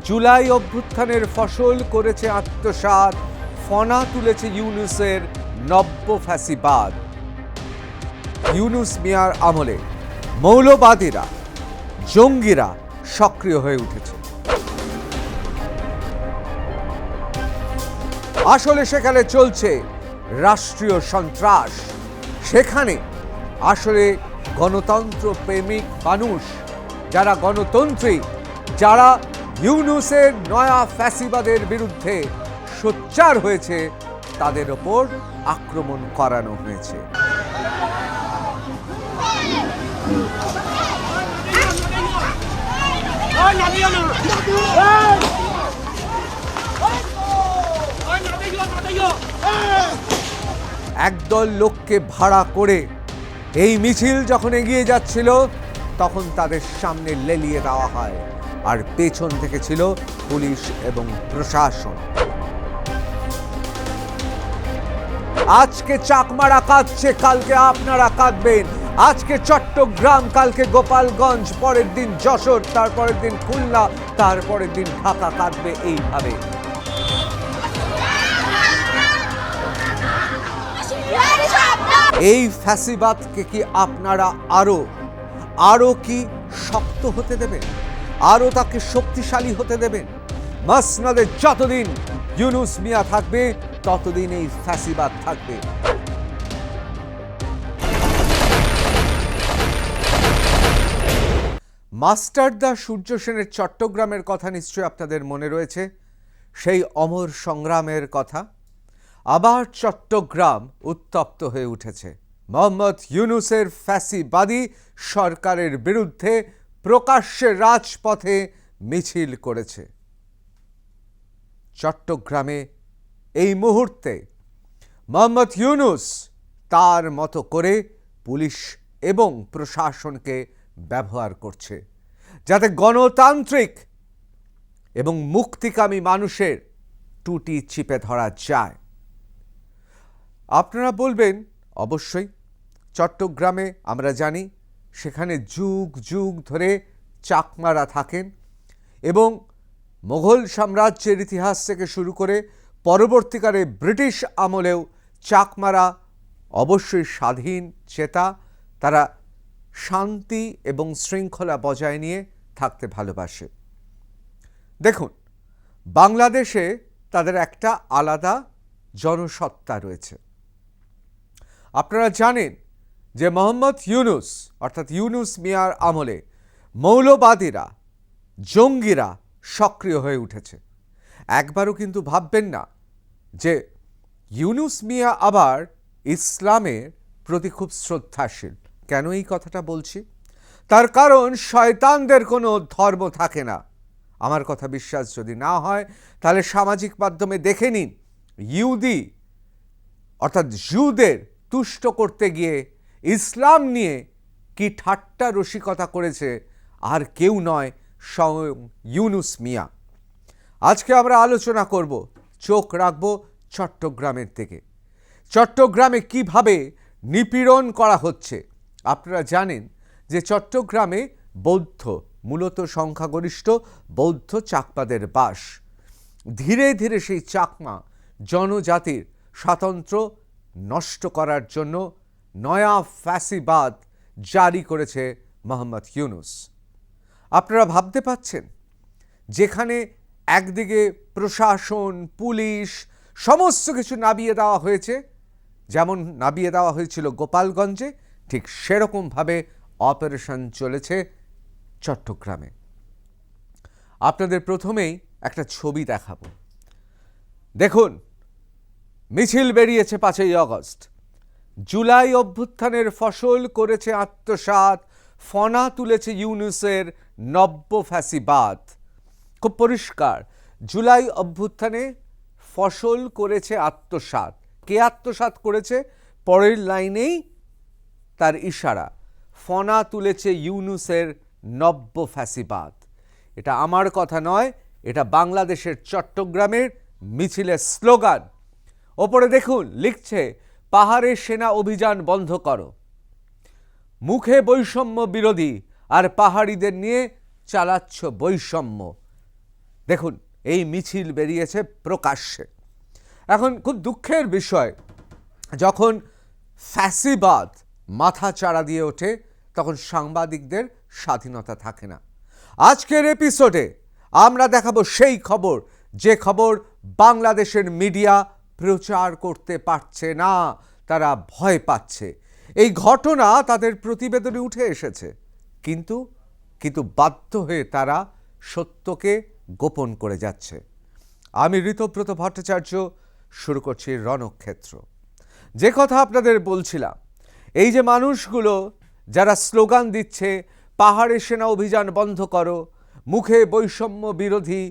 জুলাই অভ্যুত্থানের ফসল করেছে আত্মসাৎ, ফনা তুলেছে ইউনূসের নব্য ফ্যাসিবাদ। ইউনূস মিয়ার আমলে মৌলবাদীরা, জঙ্গিরা সক্রিয় হয়ে উঠেছে। আসলে সেখানে চলছে রাষ্ট্রীয় সন্ত্রাস। সেখানে আসলে গণতন্ত্র প্রেমিক মানুষ, যারা গণতন্ত্রী, যারা ইউনূসের নয়া ফ্যাসিবাদের বিরুদ্ধে সোচ্চার হয়েছে, তাদের ওপর আক্রমণ করানো হয়েছে। একদল লোককে ভাড়া করে এই মিছিল যখন এগিয়ে যাচ্ছিল, তখন তাদের সামনে লেলিয়ে দেওয়া হয়, আর পেছন থেকে ছিল পুলিশ এবং প্রশাসন। আজকে চাকমারা কাঁদছে, কালকে আপনারা কাঁদবেন। আজকে চট্টগ্রাম, কালকে গোপালগঞ্জ, পরের দিন যশোর, তারপরের দিন খুলনা, তারপরের দিন ঢাকা কাঁদবে এইভাবে। এই ফ্যাসিবাদকে কি আপনারা আরো কি শক্ত হতে দেবেন? আরো তাকে শক্তিশালী হতে দেবেন? মসনদে যতদিন ইউনূস মিয়া থাকবে, ততদিন এই ফ্যাসিবাদ থাকবে। মাস্টারদা সূর্য সেনের চট্টগ্রামের কথা নিশ্চয়ই আপনাদের মনে রয়েছে, সেই অমর সংগ্রামের কথা। আবার চট্টগ্রাম উত্তপ্ত হয়ে উঠেছে। মোহাম্মদ ইউনূসের ফ্যাসিবাদী সরকারের বিরুদ্ধে প্রকাশ্যে রাজপথে মিছিল করেছে। চট্টগ্রামে এই মুহূর্তে মোহাম্মদ ইউনূস তার মতো করে পুলিশ এবং প্রশাসনকে ব্যবহার করছে, যাতে গণতান্ত্রিক এবং মুক্তিকামী মানুষের টুটি চিপে ধরা যায়। আপনারা বলবেন, অবশ্যই চট্টগ্রামে আমরা জানি সেখানে যুগ যুগ ধরে চাকমারা থাকেন, এবং মোগল সাম্রাজ্যের ইতিহাস থেকে শুরু করে পরবর্তীকালে ব্রিটিশ আমলেও চাকমারা অবশ্যই স্বাধীন চেতা। তারা শান্তি এবং শৃঙ্খলা বজায় নিয়ে থাকতে ভালোবাসে। দেখুন, বাংলাদেশে তাদের একটা আলাদা জনসত্তা রয়েছে। আপনারা জানেন যে মোহাম্মদ ইউনূস, অর্থাৎ ইউনূস মিয়ার আমলে মৌলবাদীরা, জঙ্গিরা সক্রিয় হয়ে উঠেছে। একবারও কিন্তু ভাববেন না যে ইউনূস মিয়া আবার ইসলামের প্রতি খুব শ্রদ্ধাশীল। কেন এই কথাটা বলছি? তার কারণ শয়তানদের কোনো ধর্ম থাকে না। আমার কথা বিশ্বাস যদি না হয়, তাহলে সামাজিক মাধ্যমে দেখে নিন, ইহুদি অর্থাৎ জুদের তুষ্ট করতে গিয়ে ইসলাম নিয়ে কি ঠাট্টা রসিকতা করেছে, আর কেউ নয়, স্বয়ং ইউনূস মিয়া। আজকে আমরা আলোচনা করব, চোখ রাখব চট্টগ্রামের দিকে। চট্টগ্রামে কিভাবে নিপীড়ন করা হচ্ছে। আপনারা জানেন যে চট্টগ্রামে বৌদ্ধ, মূলত সংখ্যাগরিষ্ঠ বৌদ্ধ চাকমাদের বাস। ধীরে ধীরে সেই চাকমা জনজাতির স্বাতন্ত্র্য নষ্ট করার জন্য নয়া ফ্যাসিবাদ জারি করেছে মোহাম্মদ ইউনূস। আপনারা ভাবতে পাচ্ছেন, যেখানে একদিকে প্রশাসন, পুলিশ সমস্ত কিছু নামিয়ে দেওয়া হয়েছে, যেমন নামিয়ে দেওয়া হয়েছিল গোপালগঞ্জে, ঠিক সেরকমভাবে অপারেশন চলেছে চট্টগ্রামে। আপনাদের প্রথমেই একটা ছবি দেখাবো। দেখুন, মিছিল বেরিয়েছে 5ই আগস্ট। জুলাই অভ্যুত্থানের ফসল করেছে আত্মসাৎ, ফনা তুলেছে ইউনূসের নব্য ফ্যাসিবাদ। খুব পরিষ্কার, জুলাই অভ্যুত্থানে ফসল করেছে আত্মসাৎ। কে আত্মসাৎ করেছে? পরের লাইনেই তার ইশারা, ফনা তুলেছে ইউনূসের নব্য ফ্যাসিবাদ। এটা আমার কথা নয়, এটা বাংলাদেশের চট্টগ্রামের মিছিলের স্লোগান। ওপরে দেখুন, লিখছে পাহাড়ে সেনা অভিযান বন্ধ করো, মুখে বৈষম্য বিরোধী আর পাহাড়িদের নিয়ে চালাচ্ছ বৈষম্য। দেখুন, এই মিছিল বেরিয়েছে প্রকাশ্যে। এখন খুব দুঃখের বিষয়, যখন ফ্যাসিবাদ মাথা চাড়া দিয়ে ওঠে তখন সাংবাদিকদের স্বাধীনতা থাকে না। আজকের এপিসোডে আমরা দেখাবো সেই খবর, যে খবর বাংলাদেশের মিডিয়া প্রচার করতে পারছে না, তারা ভয় পাচ্ছে। এই ঘটনা তাদের প্রতিবেদনে উঠে এসেছে, কিন্তু বাধ্য হয়ে তারা সত্যকে গোপন করে যাচ্ছে। আমি ঋতব্রত ভট্টাচার্য, শুরু করছি রণক্ষেত্র। যে কথা আপনাদের বলছিলাম, এই যে মানুষগুলো যারা স্লোগান দিচ্ছে পাহাড়ে সেনা অভিযান বন্ধ করো, মুখে বৈষম্য বিরোধী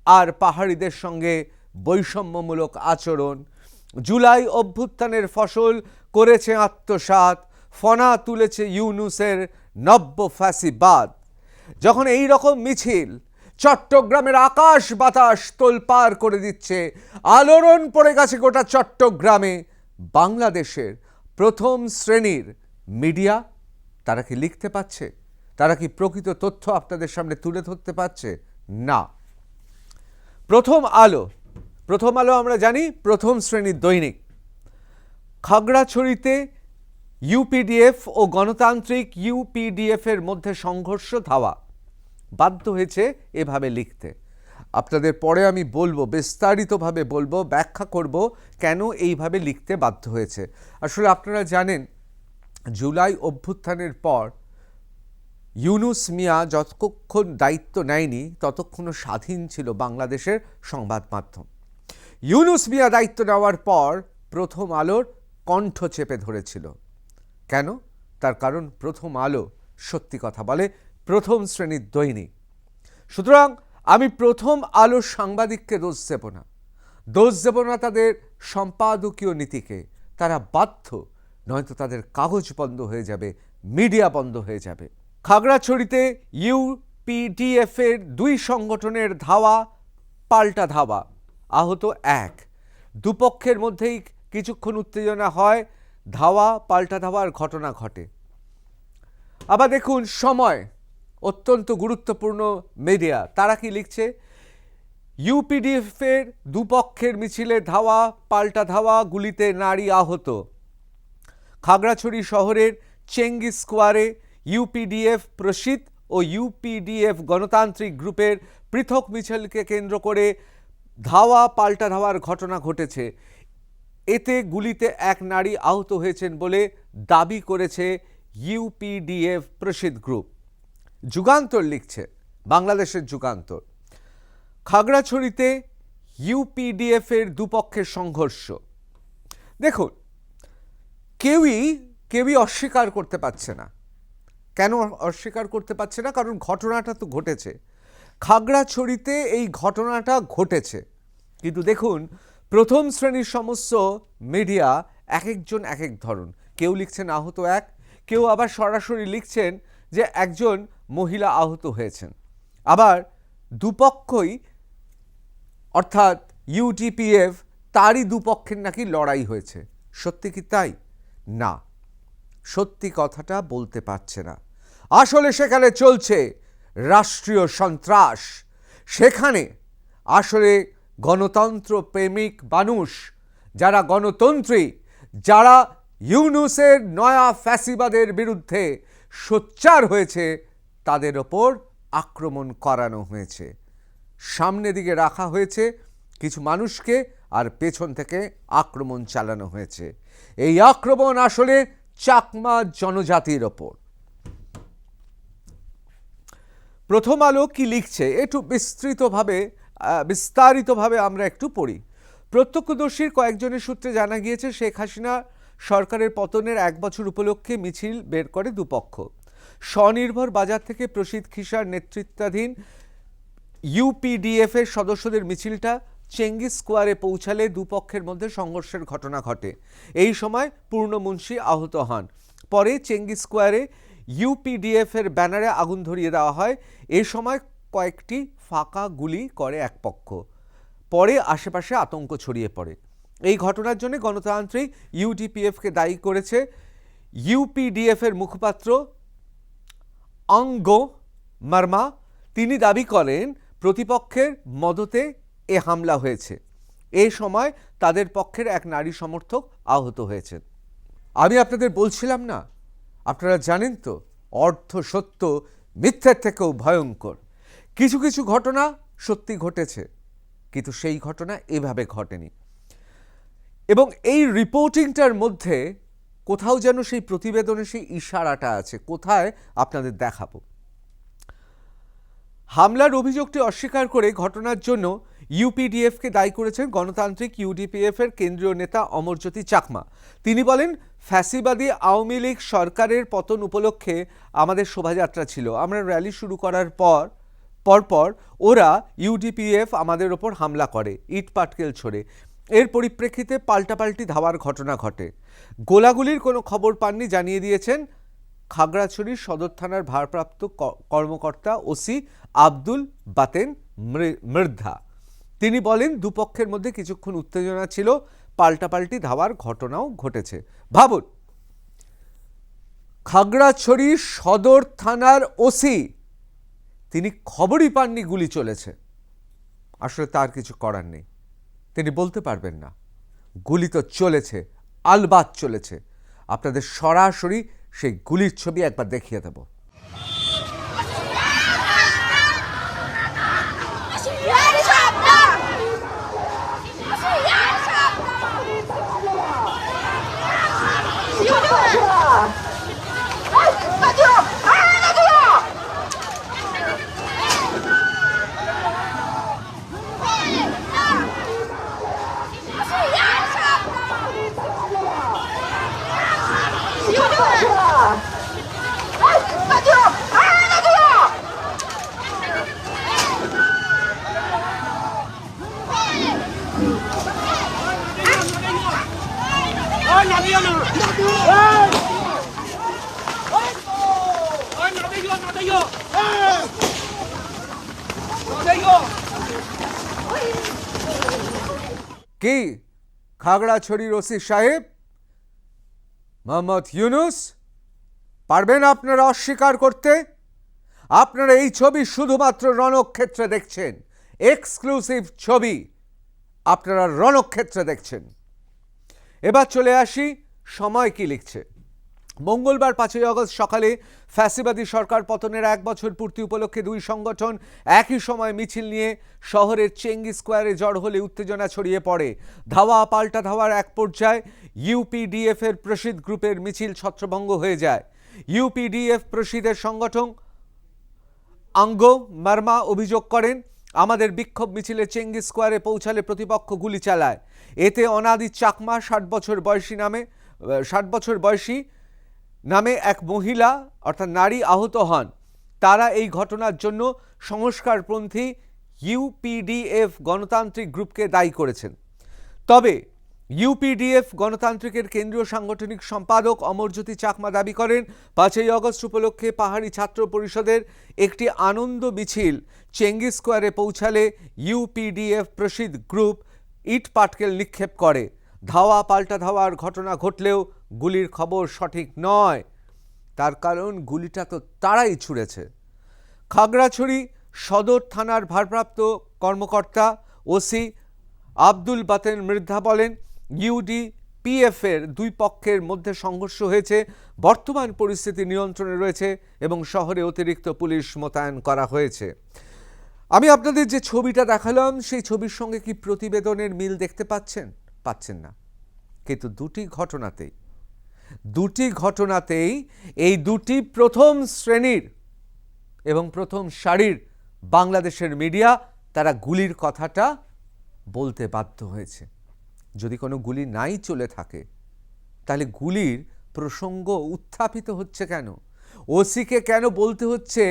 আর পাহাড়িদের সঙ্গে বৈষম্যমূলক আচরণ, জুলাই অভ্যুত্থানের ফসল করেছে আত্মসাৎ, ফনা তুলেছে ইউনূসের নব্য ফ্যাসিবাদ। যখন এই রকম মিছিল চট্টগ্রামের আকাশ বাতাস তোলপাড় করে দিচ্ছে, আলোড়ন পড়ে গেছে গোটা চট্টগ্রামে, বাংলাদেশের প্রথম শ্রেণীর মিডিয়া তারা কি লিখতে পারছে? তারা কি প্রকৃত তথ্য আপনাদের সামনে তুলে ধরতে পারছে? না। প্রথম আলো আমরা জানি প্রথম শ্রেণীর দৈনিক। খাগড়াছড়িতে ইউপিডিএফ ও গণতান্ত্রিক ইউপিডিএফ এর মধ্যে সংঘর্ষ, ধাওয়া। বাধ্য হয়েছে এভাবে লিখতে। আপনাদের পরে আমি বলবো, বিস্তারিতভাবে বলবো, ব্যাখ্যা করব কেন এইভাবে লিখতে বাধ্য হয়েছে। আসলে আপনারা জানেন, জুলাই অভ্যুত্থানের পর ইউনূস মিয়া যতক্ষণ দায়িত্ব নেয়নি ততক্ষণও স্বাধীন ছিল বাংলাদেশের সংবাদ মাধ্যম। ইউনূস মিয়া দায়িত্ব নেওয়ার পর প্রথম আলোর কণ্ঠ চেপে ধরেছিল। কেন? তার কারণ প্রথম আলো সত্যি কথা বলে, প্রথম শ্রেণীর দৈনিক। সুতরাং আমি প্রথম আলোর সাংবাদিককে দোষ দেব না তাদের সম্পাদকীয় নীতিকে। তারা বাধ্য, নয়তো তাদের কাগজ বন্ধ হয়ে যাবে, মিডিয়া বন্ধ হয়ে যাবে। খাগড়াছড়িতে ইউপিডিএফ এর দুই সংগঠনের ধাওয়া পাল্টা ধাওয়া, আহত এক। দুপক্ষের মধ্যেই কিছুক্ষণ উত্তেজনা হয়, ধাওয়া পাল্টা ধাওয়ার ঘটনা ঘটে। আবার দেখুন সময়, অত্যন্ত গুরুত্বপূর্ণ মিডিয়া, তারা কি লিখছে? ইউপিডিএফ এর দুপক্ষের মিছিলে ধাওয়া পাল্টা ধাওয়া, গুলিতে নারী আহত। খাগড়াছড়ি শহরের চেঙ্গি স্কোয়ারে ইউপিডিএফ প্রসিদ্ধ ও ইউপিডিএফ গণতান্ত্রিক গ্রুপের পৃথক মিছিলকে কেন্দ্র করে ধাওয়া পাল্টা ধাওয়ার ঘটনা ঘটেছে। এতে গুলিতে এক নারী আহত হয়েছেন বলে দাবি করেছে ইউপিডিএফ প্রসিদ্ধ গ্রুপ। যুগান্তর লিখছে, বাংলাদেশের যুগান্তর, খাগড়াছড়িতে ইউপিডিএফ এর দুপক্ষের সংঘর্ষ। দেখুন, কেউই অস্বীকার করতে পারছে না। কেন অস্বীকার করতে পারছে না? কারণ ঘটনাটা তো ঘটেছে। খাগড়াছড়িতে এই ঘটনাটা ঘটেছে, কিন্তু দেখুন প্রথম শ্রেণীর সমস্ত মিডিয়া এক একজন এক এক ধরন। কেউ লিখছেন আহত এক, কেউ আবার সরাসরি লিখছেন যে একজন মহিলা আহত হয়েছেন। আবার দুপক্ষই, অর্থাৎ ইউডিপিএফ, তারই দুপক্ষের নাকি লড়াই হয়েছে। সত্যি কি তাই? না, সত্যি কথাটা বলতে পারছে না। আসলে সেখানে চলছে রাষ্ট্রীয় সন্ত্রাস। সেখানে আসলে গণতন্ত্র প্রেমিক মানুষ, যারা গণতন্ত্রী, যারা ইউনূসের নয়া ফ্যাসিবাদের বিরুদ্ধে সোচ্চার হয়েছে, তাদের ওপর আক্রমণ করানো হয়েছে। সামনে দিকে রাখা হয়েছে কিছু মানুষকে, আর পেছন থেকে আক্রমণ চালানো হয়েছে। এই আক্রমণ আসলে চাকমা জনজাতির ওপর। প্রথম আলো কি লিখছে একটু বিস্তারিতভাবে আমরা একটু পড়ি। প্রত্যক্ষদর্শীর কয়েকজনের সূত্রে জানা গিয়েছে, শেখ হাসিনা সরকারের পতনের 1 বছর উপলক্ষে মিছিল বের করে দুপক্ষ। স্বনির্ভর বাজার থেকে প্রসিদ্ধ খিসার নেতৃত্বাধীন ইউপিডিএফ এর সদস্যদের মিছিলটা চেঙ্গি স্কোয়ারে পৌঁছালে দুপক্ষের মধ্যে সংঘর্ষের ঘটনা ঘটে। এই সময় পূর্ণ মুন্সি আহত হন। পরে চেঙ্গি স্কোয়ারে ইউপিডিএফ এর ব্যানারে আগুন ধরিয়ে দেওয়া হয়। এই সময় কয়েকটি ফাঁকা গুলি করে এক পক্ষ। পরে আশেপাশে আতঙ্ক ছড়িয়ে পড়ে। এই ঘটনার জন্য গণতান্ত্রিক ইউডিপিএফকে দায়ী করেছে ইউপিডিএফ এর মুখপাত্র অঙ্গ মার্মা। তিনি দাবি করেন প্রতিপক্ষের মদতে এ হামলা হয়েছে। এই সময় তাদের পক্ষের এক নারী সমর্থক আহত হয়েছেন। আমি আপনাদের বলছিলাম না, আপনারা জানেন তো অর্ধ সত্য মিথ্যার থেকেও ভয়ঙ্কর। কিছু কিছু ঘটনা সত্যি ঘটেছে, কিন্তু সেই ঘটনা এভাবে ঘটেনি। এবং এই রিপোর্টিংটার মধ্যে কোথাও যেন সেই প্রতিবেদনে সেই ইশারাটা আছে, কোথায় আপনাদের দেখাবো। হামলার অভিযোগটি অস্বীকার করে ঘটনার জন্য ইউপিডিএফকে দায়ী করেছেন গণতান্ত্রিক ইউডিপিএফ এর কেন্দ্রীয় নেতা অমরজ্যোতি চাকমা। তিনি বলেন, ফ্যাসিবাদী আওয়ামী লীগ সরকারের পতন উপলক্ষে আমাদের শোভাযাত্রা ছিল। আমরা র্যালি শুরু করার পরপর ওরা ইউডিপিএফ আমাদের ওপর হামলা করে, ইট পাটকেল ছোড়ে। এর পরিপ্রেক্ষিতে পাল্টাপাল্টি ধাওয়ার ঘটনা ঘটে। গোলাগুলির কোনো খবর পাননি জানিয়ে দিয়েছেন খাগড়াছড়ির সদর থানার ভারপ্রাপ্ত কর্মকর্তা ওসি আব্দুল বাতেন মৃদ্ধা। তিনি বলেন, দুপক্ষের মধ্যে কিছুক্ষণ উত্তেজনা ছিল, পাল্টাপাল্টি ধাওয়ার ঘটনাও ঘটেছে। ভাবুন, খাগড়াছড়ি সদর থানার ওসি তিনি খবরই পাননি গুলি চলেছে। আসলে তার কিছু করার নেই, তিনি বলতে পারবেন না। গুলি তো চলেছে, আলবাত চলেছে। আপনাদের সরাসরি সেই গুলির ছবি একবার দেখিয়ে দেব। কি খাগড়াছড়ির ওসি সাহেব মোহাম্মদ ইউনুস, পারবেন আপনারা অস্বীকার করতে? আপনারা এই ছবি শুধুমাত্র রণক্ষেত্রে দেখছেন, এক্সক্লুসিভ ছবি আপনারা রণক্ষেত্রে দেখছেন। এবার চলে আসি সময় কি লিখছে। মঙ্গলবার 5ই আগস্ট সকালে ফ্যাসিবাদী সরকার পতনের 1 বছর পূর্তি উপলক্ষে দুই সংগঠন একই সময় মিছিল নিয়ে শহরের চেঙ্গি স্কোয়ারে জড় হলে উত্তেজনা ছড়িয়ে পড়ে। ধাওয়া পাল্টা ধাওয়ার এক পর্যায়ে ইউপিডিএফ এর প্রসিদ্ধ গ্রুপের মিছিল ছত্রভঙ্গ হয়ে যায়। ইউপিডিএফ প্রসিদ্ধের সংগঠন অঙ্গ মার্মা অভিযোগ করেন, আমাদের বিক্ষোভ মিছিলে চেঙ্গি স্কোয়ারে পৌঁছালে প্রতিপক্ষ গুলি চালায়। এতে অনাদি চাকমা 60 বছর বয়সী নামে এক মহিলা অর্থাৎ নারী আহত হন। তারা এই ঘটনার জন্য সংস্কারপন্থী ইউপিডিএফ গণতান্ত্রিক গ্রুপকে দায়ী করেছেন। তবে ইউপিডিএফ গণতান্ত্রিকের কেন্দ্রীয় সাংগঠনিক সম্পাদক অমরজ্যোতি চাকমা দাবি করেন, 5ই আগস্ট উপলক্ষে পাহাড়ি ছাত্র পরিষদের একটি আনন্দ মিছিল চেঙ্গি স্কোয়ারে পৌঁছালে ইউপিডিএফ প্রসিদ্ধ গ্রুপ ইট পাটকেল নিক্ষেপ করে। ধাওয়া পাল্টা ধাওয়ার ঘটনা ঘটলেও গুলির খবর সঠিক নয়, তার কারণ গুলিটা তো তারাই ছুড়েছে। খাগড়াছড়ি সদর থানার ভারপ্রাপ্ত কর্মকর্তা ওসি আব্দুল বাতেন মৃদ্ধা বলেন, ইউডিপিএফ এর দুই পক্ষের মধ্যে সংঘর্ষ হয়েছে, বর্তমান পরিস্থিতি নিয়ন্ত্রণে রয়েছে এবং শহরে অতিরিক্ত পুলিশ মোতায়েন করা হয়েছে। আমি আপনাদের যে ছবিটা দেখালাম সেই ছবির সঙ্গে কি প্রতিবেদনের মিল দেখতে পাচ্ছেন না? কিন্তু দুটি ঘটনাতেই এই দুটি প্রথম শ্রেণীর এবং প্রথম সারির বাংলাদেশের মিডিয়া তারা গুলির কথাটা বলতে বাধ্য হয়েছে। যদি কোনো গুলি নাই চলে থাকে তাহলে গুলির প্রসঙ্গ উত্থাপিত হচ্ছে কেন? ওসিকে কেন বলতে হচ্ছে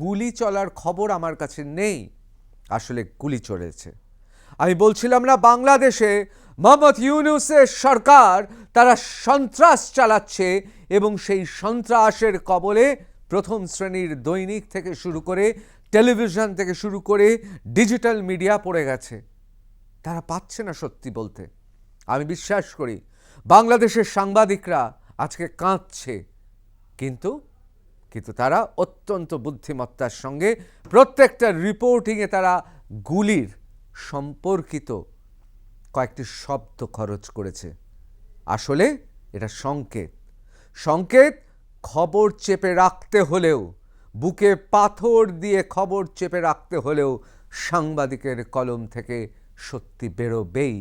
গুলি চলার খবর আমার কাছে নেই? আসলে গুলি চলেছে। আমি বলছিলাম না, বাংলাদেশে মোহাম্মদ ইউনূসের সরকার তারা সন্ত্রাস চালাচ্ছে এবং সেই সন্ত্রাসের কবলে প্রথম শ্রেণীর দৈনিক থেকে শুরু করে টেলিভিশন থেকে শুরু করে ডিজিটাল মিডিয়া পড়ে গেছে। তারা পাচ্ছে না সত্যি বলতে। আমি বিশ্বাস করি বাংলাদেশের সাংবাদিকরা আজকে কাঁদছে, কিন্তু তারা অত্যন্ত বুদ্ধিমত্তার সঙ্গে প্রত্যেকটা রিপোর্টিংয়ে তারা গুলির সম্পর্কিত কয়েকটি শব্দ খরচ করেছে। আসলে এটা সংকেত খবর চেপে রাখতে হলেও, বুকে পাথর দিয়ে খবর চেপে রাখতে হলেও সাংবাদিকের কলম থেকে সত্যি বেরোবেই।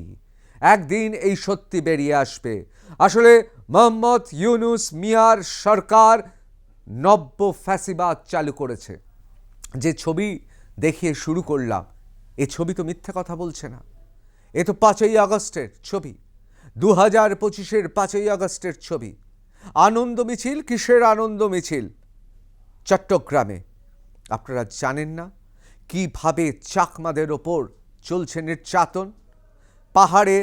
একদিন এই সত্যি বেরিয়ে আসবে। আসলে মোহাম্মদ ইউনূস মিয়ার সরকার নব্য ফ্যাসিবাদ চালু করেছে। যে ছবি দেখিয়ে শুরু করলাম, এ ছবি তো মিথ্যা কথা বলছে না। এ তো 5ই আগস্টের ছবি, 2025-এর 5ই আগস্টের ছবি। আনন্দ মিছিল, কিসের আনন্দ মিছিল? চট্টগ্রামে। আপনারা জানেন না কিভাবে চাকমাদের ওপর চলছে নির্যাতন? পাহাড়ে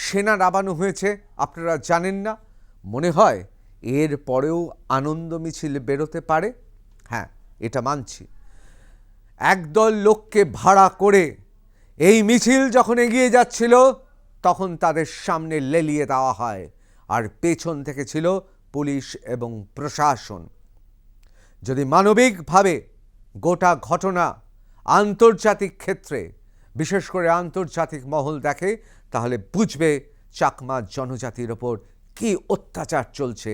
সেনা নামানো হয়েছে, আপনারা জানেন না? মনে হয় এর পরেও আনন্দ মিছিল বেরোতে পারে। হ্যাঁ, এটা মানছি। একদল লোককে ভাড়া করে এই মিছিল যখন এগিয়ে যাচ্ছিল, তখন তাদের সামনে লেলিয়ে দেওয়া হয়, আর পেছন থেকে ছিল পুলিশ এবং প্রশাসন। যদি মানবিকভাবে গোটা ঘটনা আন্তর্জাতিক ক্ষেত্রে, বিশেষ করে আন্তর্জাতিক মহল দেখে, তাহলে বুঝবে চাকমা জনজাতির ওপর কি অত্যাচার চলছে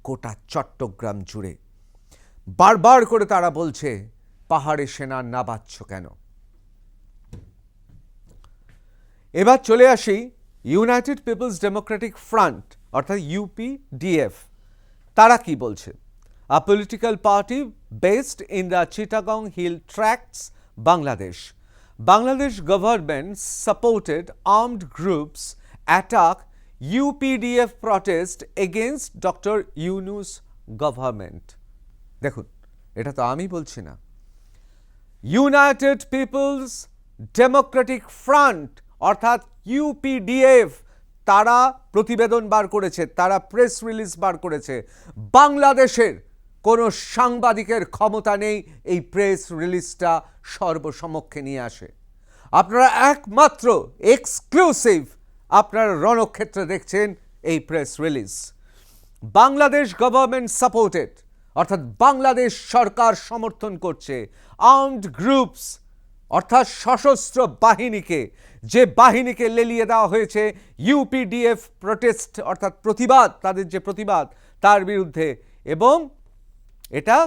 গোটা চট্টগ্রাম জুড়ে। বারবার করে তারা বলছে, পাহাড়ে সেনা নামাচ্ছ কেন? এবার চলে আসি ইউনাইটেড পিপলস ডেমোক্রেটিক ফ্রন্ট অর্থাৎ UPDF। তারা কি বলছে? A political party based in the Chittagong Hill Tracts, Bangladesh. Bangladesh government supported armed groups attack UPDF protest against Dr. Yunus government. দেখুন, এটা তো আমি বলছি না, ইউনাইটেড পিপলস ডেমোক্রেটিক ফ্রন্ট অর্থাৎ UPDF তারা প্রতিবেদন বার করেছে, তারা প্রেস রিলিজ বার করেছে। বাংলাদেশের কোনো সাংবাদিকের ক্ষমতা নেই এই প্রেস রিলিজটা সর্বসমক্ষে নিয়ে আসে। আপনারা একমাত্র এক্সক্লুসিভ আপনারা রণক্ষেত্রে দেখছেন এই press release. Bangladesh government supported অর্থাৎ বাংলাদেশ সরকার সমর্থন করছে আর্মড গ্রুপস অর্থাৎ সশস্ত্র বাহিনীকে, যে বাহিনীকে লেলিয়ে দেওয়া হয়েছে UPDF প্রোটেস্ট অর্থাৎ প্রতিবাদ, তাদের যে প্রতিবাদ তার বিরুদ্ধে। এবং এটা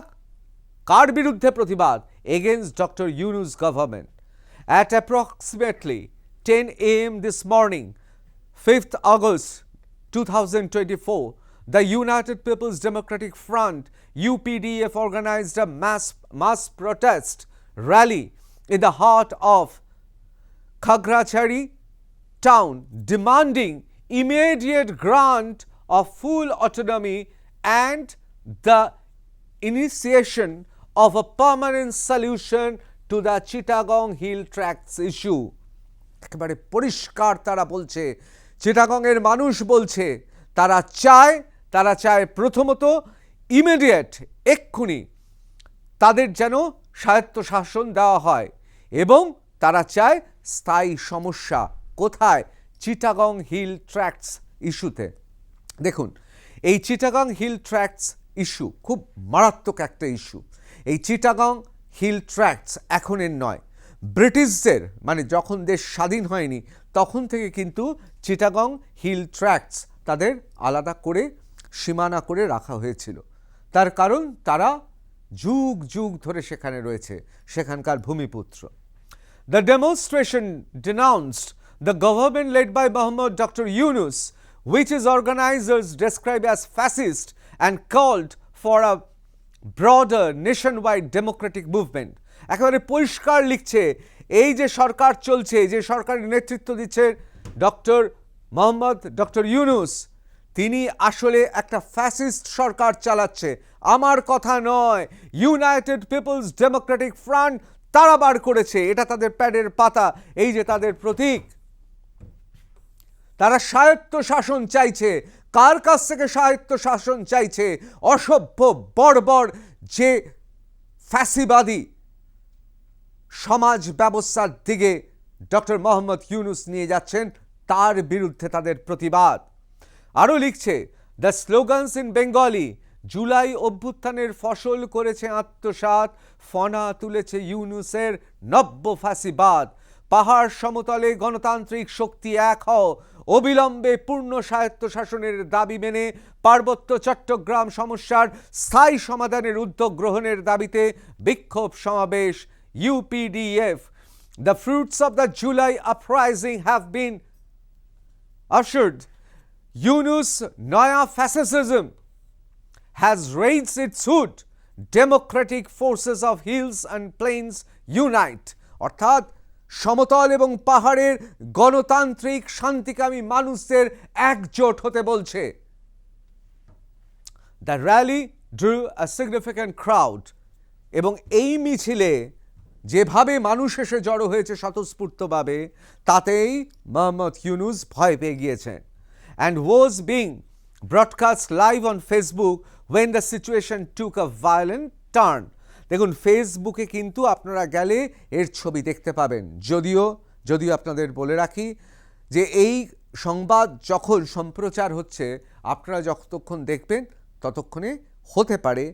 কার বিরুদ্ধে প্রতিবাদ? Against doctor Yunus government. At approximately 10 a.m. this morning, 5th August 2024, the United People's Democratic Front UPDF organized a mass protest rally in the heart of Khagrachari town, demanding immediate grant of full autonomy and the initiation of a permanent solution to the Chittagong Hill Tracts issue. একেবারে পরিষ্কার তারা বলছে, চিটাগংয়ের মানুষ বলছে তারা চায় প্রথমত immediate, এক্ষুনি তাদের যেন স্বায়ত্তশাসন দেওয়া হয়, এবং তারা চায় স্থায়ী সমস্যা কোথায়? চিটাগং হিল ট্র্যাক্টস ইস্যুতে। দেখুন, এই চিটাগং হিল ট্র্যাক্টস ইস্যু খুব মারাত্মক একটা ইস্যু। এই চিটাগং হিল ট্র্যাক্টস এখনের নয়, ব্রিটিশদের মানে যখন দেশ স্বাধীন হয়নি তখন থেকে কিন্তু চিটাগং হিল ট্র্যাক্টস তাদের আলাদা করে সীমানা করে রাখা হয়েছিল। তার কারণ তারা যুগ যুগ ধরে সেখানে রয়েছে, সেখানকার ভূমিপুত্র। The demonstration denounced the government led by Mohammad Dr. Yunus, which its organizers described as fascist, and called for a broader nationwide democratic movement. একেবারে পরিষ্কার লিখছে, এই যে সরকার চলছে, যে সরকারের নেতৃত্ব দিচ্ছে ডক্টর ইউনূস, তিনি আসলে একটা ফ্যাসিস্ট সরকার চালাচ্ছে। আমার কথা নয়, ইউনাইটেড পিপলস ডেমোক্রেটিক ফ্রন্ট তারা বার করেছে, এটা তাদের প্যাডের পাতা, এই যে তাদের প্রতীক। তারা স্বায়ত্ত শাসন চাইছে। কার কাছ থেকে স্বায়ত্ত শাসন চাইছে? অসভ্য বর্বর যে ফ্যাসিবাদী সমাজ ব্যবস্থার দিকে ডক্টর মোহাম্মদ ইউনূস নিয়ে যাচ্ছেন তার বিরুদ্ধে তাদের প্রতিবাদ। আরও লিখছে, the slogans in Bengali, July অভ্যুত্থানের ফসল করেছে আত্মসাৎ, ফনা তুলেছে ইউনূসের নব্য ফ্যাসিবাদ। পাহাড় সমতলে গণতান্ত্রিক শক্তি এক হও, অবিলম্বে পূর্ণ স্বায়ত্তশাসনের দাবি মেনে পার্বত্য চট্টগ্রাম সমস্যার স্থায়ী সমাধানের উদ্যোগ গ্রহণের দাবিতে বিক্ষোভ সমাবেশ UPDF. The fruits of the July uprising have been ushered. Yunus Naya fascism has raised its hood. Democratic forces of hills and plains unite. অর্থাৎ সমতল এবং পাহাড়ের গণতান্ত্রিক শান্তিকামী মানুষদের একজোট হতে বলছে। The rally drew a significant crowd. এবং এই মিছিলে যেভাবে মানুষ এসে জড়ো হয়েছে স্বতঃস্ফূর্তভাবে, তাতেই মোহাম্মদ ইউনূস ভয় পেয়ে গিয়েছেন। and was being broadcast live on Facebook when the situation took a violent turn. দেখুন, ফেসবুকে কিন্তু আপনারা গেলে এর ছবি দেখতে পাবেন। যদিও আপনাদের বলে রাখি যে এই সংবাদ যখন সম্প্রচার হচ্ছে, আপনারা যতক্ষণ দেখবেন ততক্ষণে হতে পারে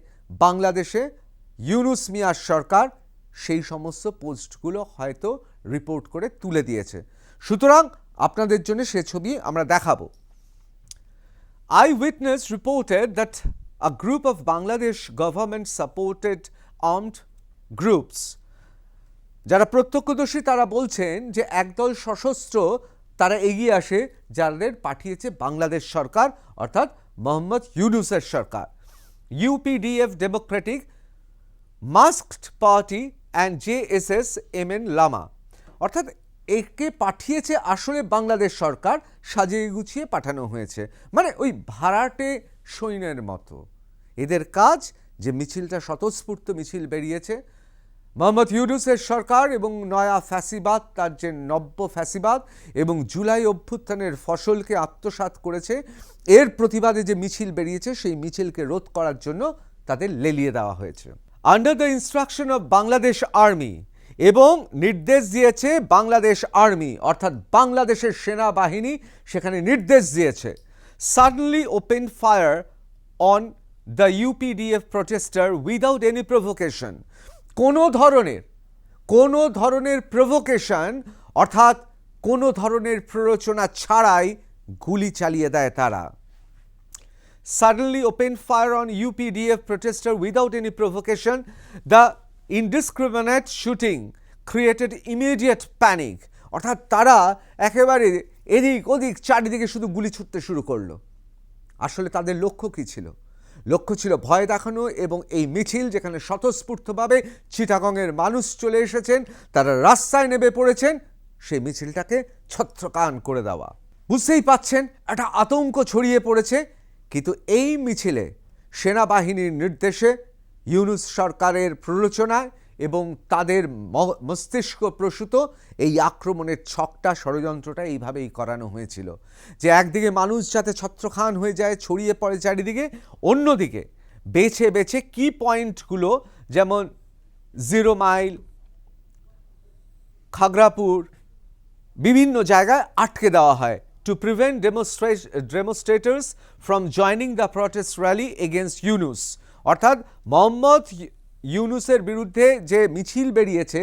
বাংলাদেশে ইউনূস মিয়ার সরকার সেই সমস্ত পোস্টগুলো হয়তো রিপোর্ট করে তুলে দিয়েছে। সুতরাং আপনাদের জন্য সে ছবি আমরা দেখাবো। Eyewitness reported that a group of Bangladesh government supported armed groups, যারা প্রত্যক্ষদর্শী তারা বলছেন যে একদল সশস্ত্র তারা এগিয়ে আসে, যাদের পাঠিয়েছে বাংলাদেশ সরকার, অর্থাৎ মোহাম্মদ ইউনূসের সরকার। UPDF democratic masked party and JSS MN Larma, অর্থাৎ একে পাঠিয়েছে আসলে বাংলাদেশ সরকার, সাজিয়ে গুছিয়ে পাঠানো হয়েছে, মানে ওই ভাড়াটে সৈন্যের মতো। এদের কাজ যে মিছিলটা স্বতঃস্ফূর্ত মিছিল বেরিয়েছে, মোহাম্মদ ইউনূসের সরকার এবং নয়া ফ্যাসিবাদ, তার যে নব্য ফ্যাসিবাদ এবং জুলাই অভ্যুত্থানের ফসলকে আত্মসাৎ করেছে, এর প্রতিবাদে যে মিছিল বেরিয়েছে সেই মিছিলকে রোধ করার জন্য তাদের লেলিয়ে দেওয়া হয়েছে। Under the instruction of Bangladesh army, এবং নির্দেশ দিয়েছে বাংলাদেশ আর্মি, অর্থাৎ বাংলাদেশের সেনাবাহিনী সেখানে নির্দেশ দিয়েছে। Suddenly open fire on the UPDF protester without any provocation. কোনো ধরনের প্রভোকেশন, অর্থাৎ কোনো ধরনের প্ররোচনা ছাড়াই গুলি চালিয়ে দেয় তারা। Suddenly opened fire on UPDF protester without any provocation. The indiscriminate shooting created immediate panic. অর্থাৎ তারা একেবারে এদিক ওদিক চারিদিকে শুধু গুলি ছুটতে শুরু করলো। আসলে তাদের লক্ষ্য কী ছিল? লক্ষ্য ছিল ভয় দেখানো, এবং এই মিছিল যেখানে স্বতঃস্ফূর্তভাবে চিটাগংয়ের মানুষ চলে এসেছেন, তারা রাস্তায় নেমে পড়েছেন, সেই মিছিলটাকে ছত্রকান করে দেওয়া। বুঝতেই পাচ্ছেন একটা আতঙ্ক ছড়িয়ে পড়েছে। কিন্তু এই মিছিলে সেনাবাহিনীর নির্দেশে, ইউনূস সরকারের প্ররোচনায় এবং তাদের মস্তিষ্ক প্রসূত এই আক্রমণের ছকটা, ষড়যন্ত্রটা এইভাবেই করানো হয়েছিল যে একদিকে মানুষ যাতে ছত্রখান হয়ে যায়, ছড়িয়ে পড়ে চারিদিকে, অন্যদিকে বেছে বেছে কি পয়েন্টগুলো, যেমন 0 মাইল, খাগড়াপুর, বিভিন্ন জায়গায় আটকে দেওয়া হয় to prevent demonstrators from joining the protest rally against Yunus. অর্থাৎ মোহাম্মদ ইউনূসের বিরুদ্ধে যে মিছিল বেরিয়েছে,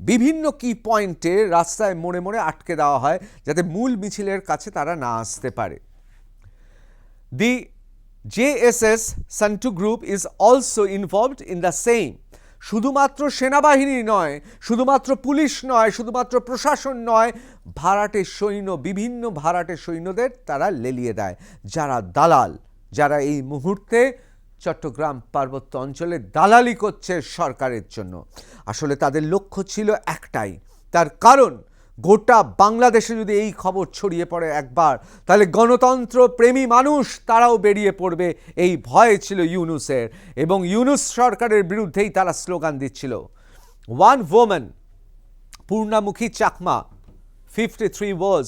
বিভিন্ন কি পয়েন্টে রাস্তায় মোড়ে মোড়ে আটকে দেওয়া হয় যাতে মূল মিছিলের কাছে তারা না আসতে পারে। The JSS Santu group is also involved in the same. শুধুমাত্র সেনাবাহিনী নয়, শুধুমাত্র পুলিশ নয়, শুধুমাত্র প্রশাসন নয়, ভাড়াটে সৈন্য, বিভিন্ন ভাড়াটে সৈন্যদের তারা লেলিয়ে দেয়, যারা দালাল, যারা এই মুহূর্তে চট্টগ্রাম পার্বত্য অঞ্চলে দালালি করছে সরকারের জন্য। আসলে তাদের লক্ষ্য ছিল একটাই, তার কারণ গোটা বাংলাদেশে যদি এই খবর ছড়িয়ে পড়ে একবার, তাহলে গণতন্ত্র প্রেমী মানুষ তারাও বেরিয়ে পড়বে, এই ভয় ছিল ইউনূসের, এবং ইউনূস সরকারের বিরুদ্ধেই তারা স্লোগান দিচ্ছিল। One woman, Purnamukhi Chakma, 53 was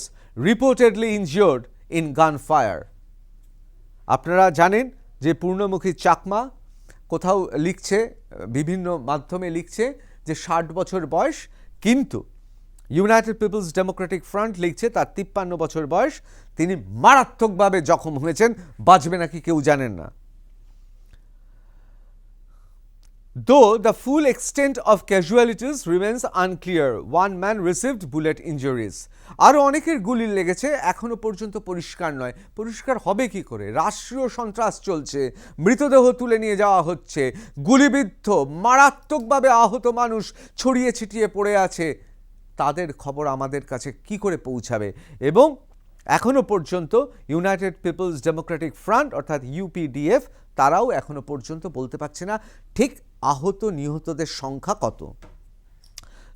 reportedly injured in gunfire. আপনারা জানেন যে পূর্ণমুখী চাকমা কোথাও লিখছে, বিভিন্ন মাধ্যমে লিখছে যে 60 বছর বয়স, কিন্তু ইউনাইটেড পিপলস ডেমোক্রেটিক ফ্রন্ট লিখছে তার 53 বছর বয়স, তিনি মারাত্মকভাবে জখম হয়েছেন, বাঁচবে নাকি কেউ জানেন না। Though the full extent of casualties remains unclear, one man received bullet injuries. আরও অনেকের গুলি লেগেছে, এখনো পর্যন্ত পরিষ্কার নয়। পরিষ্কার হবে কি করে? রাষ্ট্রীয় সন্ত্রাস চলছে, মৃতদেহ তুলে নিয়ে যাওয়া হচ্ছে, গুলিবিদ্ধ মারাত্মকভাবে আহত মানুষ ছড়িয়ে ছিটিয়ে পড়ে আছে, তাদের খবর আমাদের কাছে কি করে পৌঁছাবে? এবং এখনো পর্যন্ত ইউনাইটেড পিপলস ডেমোক্রেটিক ফ্রন্ট অর্থাৎ ইউপিডিএফ তারাও এখনো পর্যন্ত বলতে পারছে না ঠিক আহত নিহতদের সংখ্যা কত।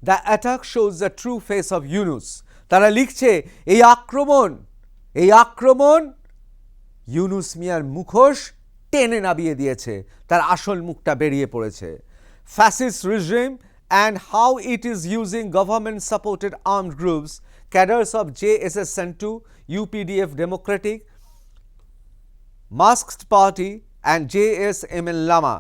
The attack shows the true face of Yunus. তারা লিখছে এই আক্রমণ ইউনুস মিয়ার মুখোশ টেনে নামিয়ে দিয়েছে, তার আসল মুখটা বেরিয়ে পড়েছে। Fascist regime and how it is using government supported armed groups, cadres of JSS-Centu, UPDF Democratic, Masked Party and JSMN Lama।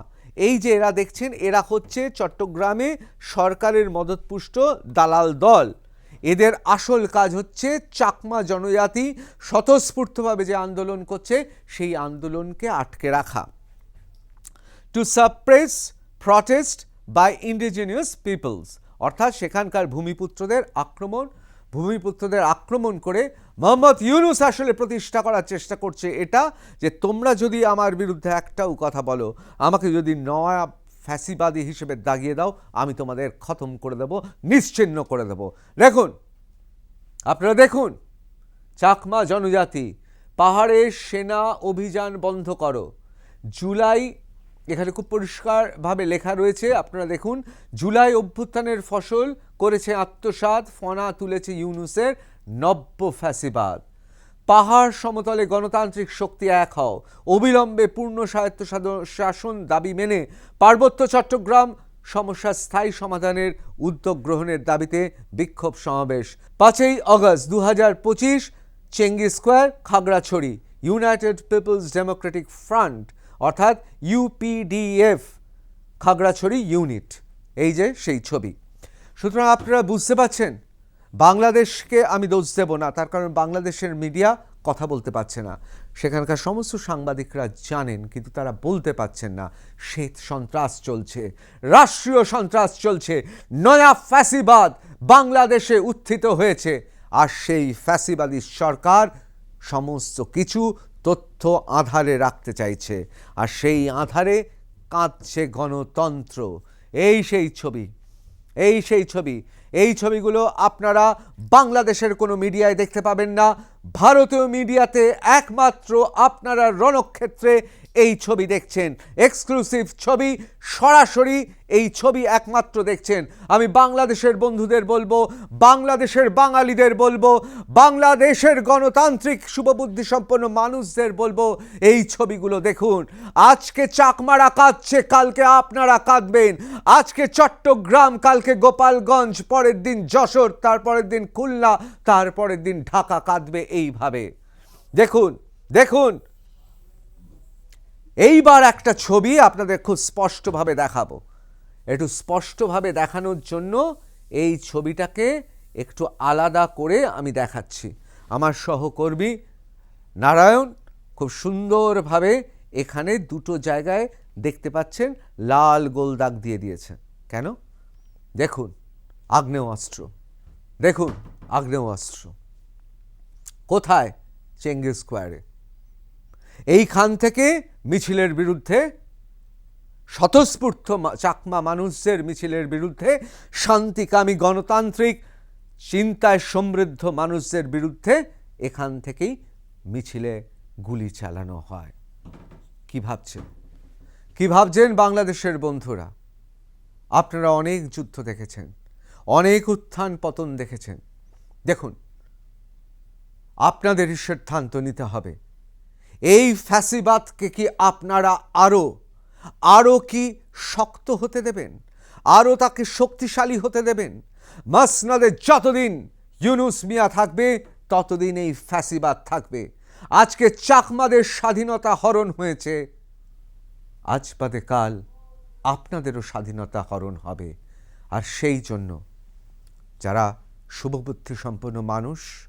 এই যে এরা দেখছেন, এরা হচ্ছে চট্টগ্রামে সরকারের মদতপুষ্ট দালাল দল। এদের আসল কাজ হচ্ছে চাকমা জনজাতি স্বতঃস্ফূর্তভাবে যে আন্দোলন করছে সেই আন্দোলনকে আটকে রাখা। To suppress protest by indigenous peoples, অর্থাৎ সেখানকার ভূমিপুত্রদের আক্রমণ করে মোহাম্মদ ইউনুস আসলে প্রতিষ্ঠা করার চেষ্টা করছে এটা যে তোমরা যদি আমার বিরুদ্ধে একটাও কথা বলো, আমাকে যদি নয়া ফ্যাসিবাদী হিসেবে দাগিয়ে দাও, আমি তোমাদের খতম করে দেব, নিশ্চিহ্ন করে দেব। দেখুন, আপনারা দেখুন, চাকমা জনজাতি পাহাড়ের সেনা অভিযান বন্ধ করো। জুলাই, এখানে খুব পরিষ্কারভাবে লেখা রয়েছে, আপনারা দেখুন, জুলাই অভ্যুত্থানের ফসল করেছে আত্মসাৎ, ফনা তুলেছে ইউনুসের নব্য ফ্যাসিবাদ। পাহাড় সমতলে গণতান্ত্রিক শক্তি এক হও, অবিলম্বে পূর্ণ স্বায়ত্ত শাসন দাবি মেনে পার্বত্য চট্টগ্রাম সমস্যার স্থায়ী সমাধানের উদ্যোগ গ্রহণের দাবিতে বিক্ষোভ সমাবেশ। 5ই August 2025 Chengi square, Khagrachari. United people's democratic front অর্থাৎ ইউপিডিএফ খাগড়াছড়ি ইউনিট, এই যে সেই ছবি। সুতরাং আপনারা বুঝতে পারছেন, বাংলাদেশকে আমি দোষ দেব না, তার কারণ বাংলাদেশের মিডিয়া কথা বলতে পারছে না। সেখানকার সমস্ত সাংবাদিকরা জানেন, কিন্তু তারা বলতে পারছেন না। শ্বেত সন্ত্রাস চলছে, রাষ্ট্রীয় সন্ত্রাস চলছে, নয়া ফ্যাসিবাদ বাংলাদেশে উত্থিত হয়েছে, আর সেই ফ্যাসিবাদী সরকার সমস্ত কিছু তথ্য আধারে রাখতে চাইছে, আর সেই আধারে কাঁদছে গণতন্ত্র। এই সেই ছবি, এই ছবিগুলো আপনারা বাংলাদেশের কোনো মিডিয়ায় দেখতে পাবেন না। ভারতীয় মিডিয়াতে একমাত্র আপনারা রণক্ষেত্রে এই ছবি দেখছেন, এক্সক্লুসিভ ছবি, সরাসরি এই ছবি একমাত্র দেখছেন। আমি বাংলাদেশের বন্ধুদের বলবো, বাংলাদেশের বাঙালিদের বলবো, বাংলাদেশের গণতান্ত্রিক শুভবুদ্ধি সম্পন্ন মানুষদের বলবো, এই ছবিগুলো দেখুন। আজকে চাকমারা কাঁদছে, কালকে আপনারা কাঁদবেন। আজকে চট্টগ্রাম, কালকে গোপালগঞ্জ, পরের দিন যশোর, তারপরের দিন খুলনা, তারপরের দিন ঢাকা কাঁদবে এইভাবে। দেখুন এইবার একটা ছবি আপনাদের খুব স্পষ্টভাবে দেখাবো। একটু স্পষ্টভাবে দেখানোর জন্য এই ছবিটাকে একটু আলাদা করে আমি দেখাচ্ছি। আমার সহকর্মী নারায়ণ খুব সুন্দরভাবে এখানে দুটো জায়গায় দেখতে পাচ্ছেন লাল গোল দাগ দিয়ে দিয়েছেন। কেন? দেখুন আগ্নেয়াস্ত্র কোথায়? চেঙ্গি স্কোয়ারে। এইখান থেকে মিছিলের বিরুদ্ধে, স্বতঃস্ফূর্ত চাকমা মানুষদের মিছিলের বিরুদ্ধে, শান্তিকামী গণতান্ত্রিক চিন্তায় সমৃদ্ধ মানুষদের বিরুদ্ধে এখান থেকেই মিছিলে গুলি চালানো হয়। কি ভাবছেন বাংলাদেশের বন্ধুরা? আপনারা অনেক যুদ্ধ দেখেছেন, অনেক উত্থান পতন দেখেছেন। দেখুন, আপনাদের সিদ্ধান্ত নিতে হবে, এই ফ্যাসিবাদকে কি আপনারা আরো কি শক্ত হতে দেবেন, আরো তাকে শক্তিশালী হতে দেবেন? মাসনদে যতদিন ইউনুস মিয়া থাকবে ততদিন এই ফ্যাসিবাদ থাকবে। আজকে চাকমাদের স্বাধীনতা হরণ হয়েছে, আজ বাদে কাল আপনাদেরও স্বাধীনতা হরণ হবে। আর সেই জন্য যারা শুভবুদ্ধি সম্পন্ন মানুষ,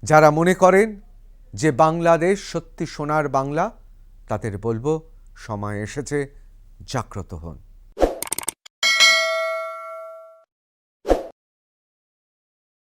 যারা মনে করেন যে বাংলাদেশ সত্যি সোনার বাংলা, তাদের বলবো সময় এসেছে, জাগ্রত হন।